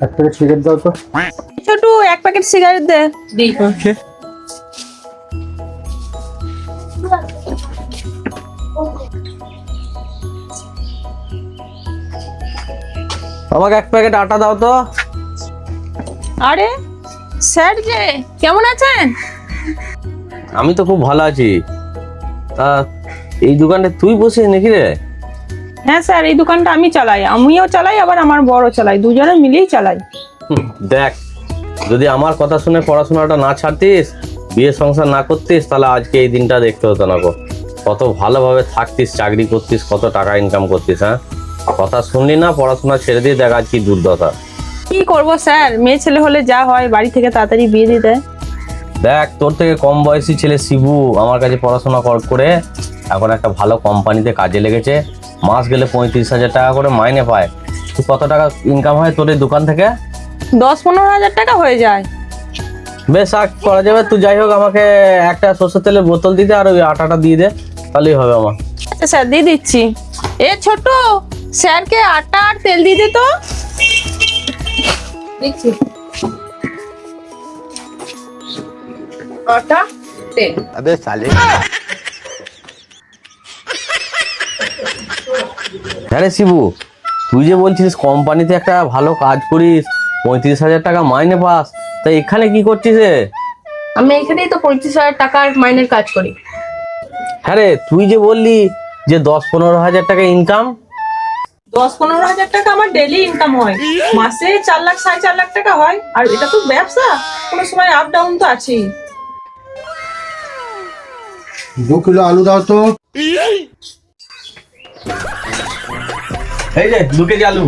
এক packet cigarette দাও তো। ছোটু, এক প্যাকেট সিগারেট দে। ওকে। আমাকে এক প্যাকেট আটা দাও তো। আরে স্যার যে, কেমন আছেন? আমি তো খুব ভালো আছি। তা এই দোকানে তুই বসিস নাকি রে? হ্যাঁ স্যার, এই দোকানটা আমি চালাই, আমিও চালাই আবার আমার বড় চালাই, দুজনে মিলেই চালাই। দেখ, যদি আমার কথা শুনে পড়াশোনাটা না ছাড়তিস, বিয়ে সংসার না করতিস, তাহলে আজকে এই দিনটা দেখতে হতো না গো। কত ভালোভাবে থাকতিস, চাকরি করতিস, কত টাকা ইনকাম করতিস। হ্যাঁ, কথা শুনলি না, পড়াশোনা ছেড়ে দিয়ে দেখ আজ কি দুর্দশা। কি করব স্যার, মেয়ে ছেলে হলে যা হয়, বাড়ি থেকে তাড়াতাড়ি বিয়ে দিয়ে দেয়। দেখ, তোর থেকে কম বয়সী ছেলে শিবু আমার কাছে পড়াশোনা করে এখন একটা ভালো কোম্পানিতে কাজে লেগেছে। মাস গেলে 35,000 টাকা করে মাইনে পায়। তুই কত টাকা ইনকাম হয় তোর এই দোকান থেকে? 10-15 হাজার টাকা হয়ে যায়। বেশ, করা যাবে। তুই যাই হোক আমাকে একটা সরষের তেলের বোতল দিতে আর ওই আটাটা দিয়ে দে, তাহলেই হবে আমার। আচ্ছা স্যার, দিয়ে দিচ্ছি। এ ছোট, স্যারকে আটা আর তেল দিয়ে দে তো। দিচ্ছি। আটা, তেল। আবে সালে। হ্যাঁ রে শিবু, তুই যে বলছিস কোম্পানিতে একটা ভালো কাজ করিস, 35,000 টাকা মাইনে পাস, তা এখানে কি করছিস রে? আমি এখানেই তো 35,000 টাকার মাইনের কাজ করি। হ্যাঁ রে, তুই যে বললি যে 10-15 হাজার টাকা ইনকাম। 10-15 হাজার টাকা আমার ডেইলি ইনকাম হয়, মাসে 4 লাখ 4.5 লাখ টাকা হয়। আর এটা তো ব্যবসা, কোনো সময় আপ ডাউন তো আছেই। 2 কিলো আলু দাও তো। এই যে 2 কেজি আলু।